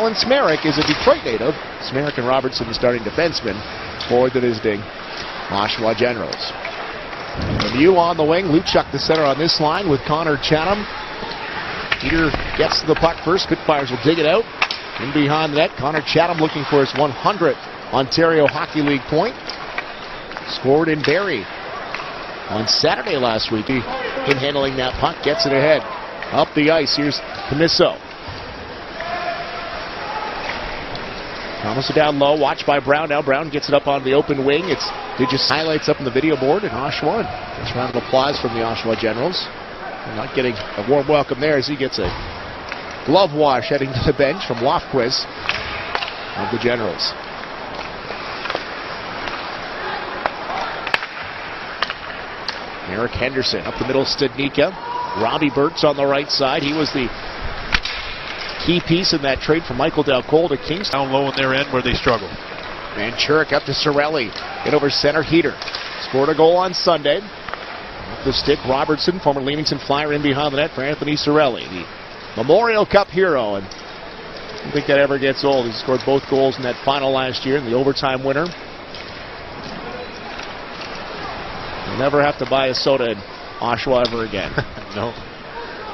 Alan Smerek is a Detroit native. Smerek and Robertson, the starting defenseman for the visiting Oshawa Generals. Lemieux on the wing. Luchuk the center on this line with Connor Chatham. Peter gets to the puck first. Spitfires will dig it out. In behind the net, Connor Chatham looking for his 100th Ontario Hockey League point. Scored in Barrie on Saturday last week. Him handling that puck, gets it ahead. Up the ice, here's Canisso. Thomas down low, watched by Brown. Now Brown gets it up on the open wing. They just highlights up on the video board in Oshawa. It's a round of applause from the Oshawa Generals. They're not getting a warm welcome there as he gets a glove wash heading to the bench from Lofquist of the Generals. Eric Henderson up the middle, Studnicka. Robbie Burks on the right side. He was the key piece in that trade from Michael Del Cole to Kingston. Down low in their end where they struggle. Manchurik up to Cirelli. In over center, Heater. Scored a goal on Sunday. Off the stick, Robertson, former Leamington Flyer, in behind the net for Anthony Cirelli, the Memorial Cup hero. And I don't think that ever gets old. He scored both goals in that final last year in the overtime winner. You'll never have to buy a soda in Oshawa ever again. No.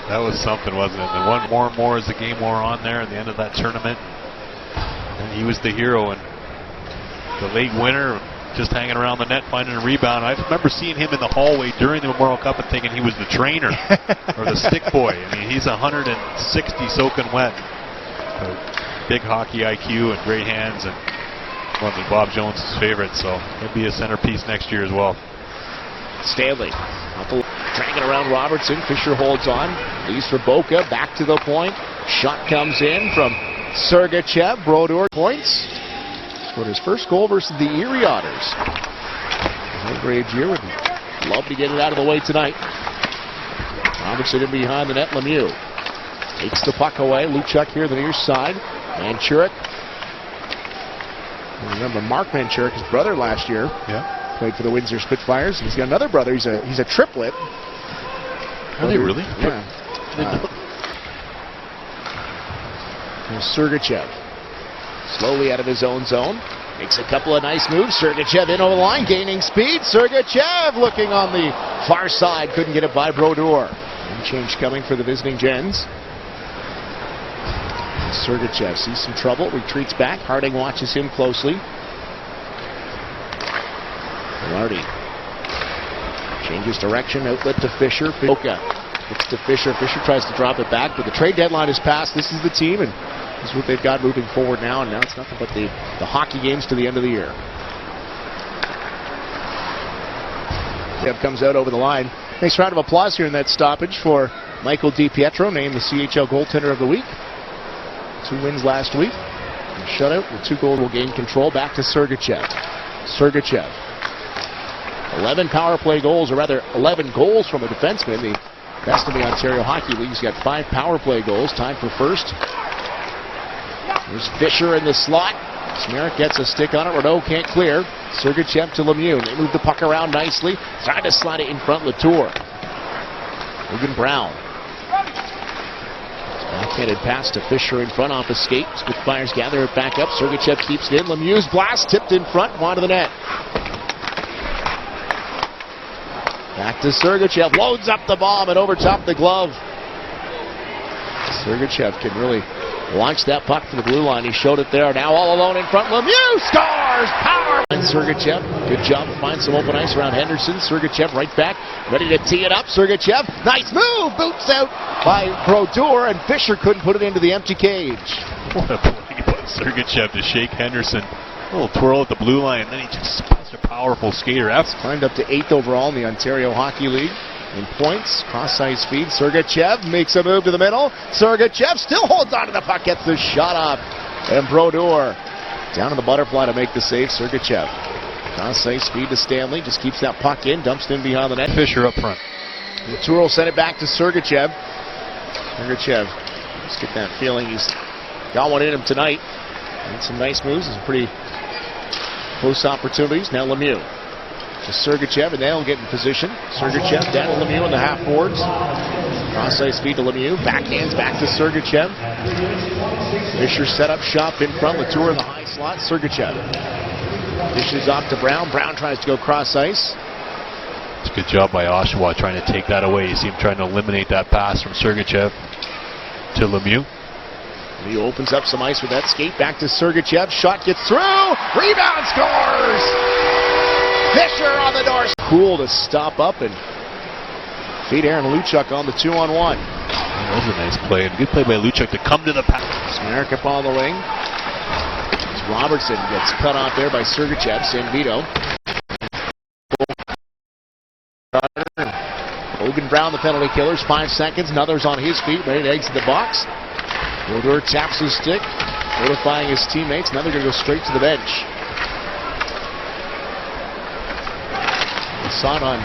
That was something, wasn't it? And one more and more as the game wore on there at the end of that tournament. And he was the hero. And the late winner, just hanging around the net, finding a rebound. I remember seeing him in the hallway during the Memorial Cup and thinking he was the trainer or the stick boy. I mean, he's 160 soaking wet. Big hockey IQ and great hands, and one of Bob Jones' favorites. So he'll be a centerpiece next year as well. Stanley dragging around Robertson. Fisher holds on. Leaves for Boca. Back to the point. Shot comes in from Sergachev. Brodeur points. Scored his first goal versus the Erie Otters. Great year. Would love to get it out of the way tonight. Robertson in behind the net. Lemieux takes the puck away. Luchuk here to the near side. Manchurik. Remember Mark Manchurik, his brother last year. Yeah. Played for the Windsor Spitfires. He's got another brother. He's a triplet. Are they really? Yeah. Sergachev slowly out of his own zone. Makes a couple of nice moves. Sergachev in over the line, gaining speed. Sergachev looking on the far side. Couldn't get it by Brodeur. Change coming for the visiting Gens. Sergachev sees some trouble. Retreats back. Harding watches him closely. Lardy changes direction, outlet to Fisher. Boca gets to Fisher. Fisher tries to drop it back, but the trade deadline is passed. This is the team, and this is what they've got moving forward now. And now it's nothing but the hockey games to the end of the year. Deb comes out over the line. Nice round of applause here in that stoppage for Michael DiPietro, named the CHL goaltender of the week. 2 wins last week. And shutout with 2 goals will gain control. Back to Sergachev. Sergachev. 11 power play goals, or rather 11 goals from a defenseman. The best in the Ontario Hockey League. He's got 5 power play goals. Time for first. There's Fisher in the slot. Smerek gets a stick on it. Renault can't clear. Sergachev to Lemieux. They move the puck around nicely. Trying to slide it in front. Latour. Logan Brown. Backhanded pass to Fisher in front off a skate. Spitfires gather it back up. Sergachev keeps it in. Lemieux's blast tipped in front. Onto the net. Back to Sergachev, loads up the bomb and over top the glove. Sergachev can really launch that puck to the blue line. He showed it there. Now all alone in front. Lemieux scores! Power! And Sergachev, good job to find some open ice around Henderson. Sergachev right back, ready to tee it up. Sergachev, nice move! Boots out by Brodeur, and Fisher couldn't put it into the empty cage. What a play by Sergachev to shake Henderson. A little twirl at the blue line, and then he just such a powerful skater. Climbed up to 8th overall in the Ontario Hockey League in points. Cross-ice speed. Sergachev makes a move to the middle. Sergachev still holds on to the puck, gets the shot off. And Brodeur down in the butterfly to make the save. Sergachev. Cross-ice speed to Stanley. Just keeps that puck in. Dumps it in behind the net. Fisher up front. Latour will send it back to Sergachev. Sergachev, just get that feeling he's got one in him tonight. Made some nice moves. Some pretty close opportunities. Now Lemieux to Sergachev, and they'll get in position. Sergachev down to Lemieux in the half boards. Cross ice feed to Lemieux. Backhands back to Sergachev. Fisher set up shop in front. Latour in the high slot. Sergachev dishes off to Brown. Brown tries to go cross ice. It's a good job by Oshawa trying to take that away. You see him trying to eliminate that pass from Sergachev to Lemieux. He opens up some ice with that skate. Back to Sergachev. Shot gets through. Rebound, scores! Fisher on the door. Cool to stop up and feed Aaron Luchuk on the 2-on-1. That was a nice play. And good play by Luchuk to come to the pass. Smerek up on the wing. Robertson gets cut off there by Sergachev. Sanvito. Logan Brown, the penalty killers. 5 seconds. Another's on his feet, ready to exit the box. Brodeur taps his stick, notifying his teammates. Another going to go straight to the bench. We saw it on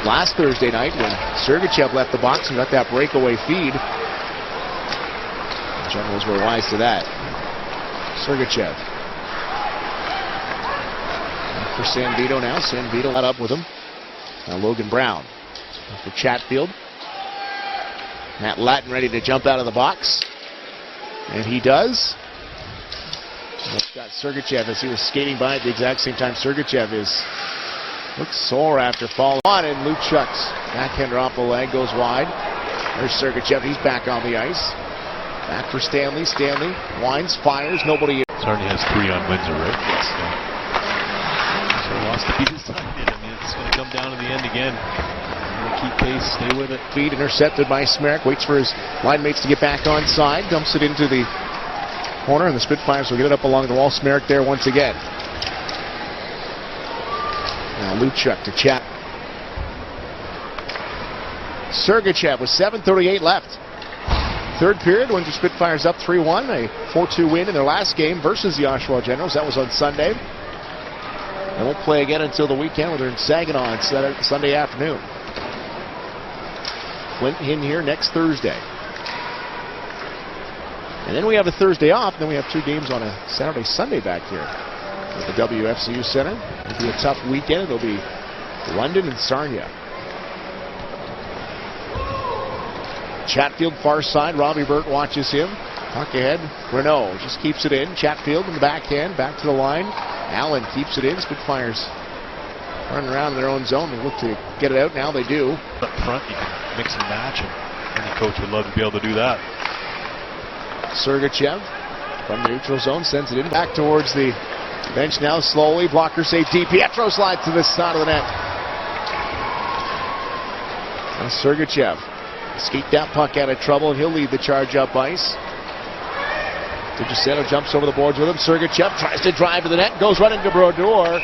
last Thursday night when Sergachev left the box and got that breakaway feed. The Generals were wise to that. Sergachev. For Sanvito now. Sanvito got up with him. Now Logan Brown for Chatfield. Matt Latin ready to jump out of the box. And he does. That's got Sergachev as he was skating by at the exact same time. Sergachev looks sore after falling on, and Luchuk's backhander off the leg goes wide. There's Sergachev. He's back on the ice. Back for Stanley. Stanley winds, fires. Nobody. Sarnia has 3 on Windsor, right? Yes. So lost to be decided. I mean, it's going to come down in the end again. Keep pace, stay with it. Feed intercepted by Smerek. Waits for his line mates to get back on side. Dumps it into the corner, and the Spitfires will get it up along the wall. Smerek there once again. Now Luchuk to Chat. Sergachev with 7:38 left. Third period, Windsor Spitfires up 3-1. A 4-2 win in their last game versus the Oshawa Generals. That was on Sunday. They won't play again until the weekend when they're in Saginaw on Sunday afternoon. Went in here next Thursday. And then we have a Thursday off. Then we have 2 games on a Saturday, Sunday back here at the WFCU Center. It'll be a tough weekend. It'll be London and Sarnia. Chatfield far side. Robbie Burt watches him. Puck ahead. Renault just keeps it in. Chatfield in the backhand. Back to the line. Allen keeps it in. Spitfires running around in their own zone. They look to get it out. Now they do. Up front, you can mix and match, and any coach would love to be able to do that. Sergachev from the neutral zone sends it in back towards the bench now slowly. Blocker save. DiPietro slides to the side of the net. Now Sergachev skate that puck out of trouble, and he'll lead the charge up ice. DiGiuseppe jumps over the boards with him. Sergachev tries to drive to the net, goes right into Brodeur.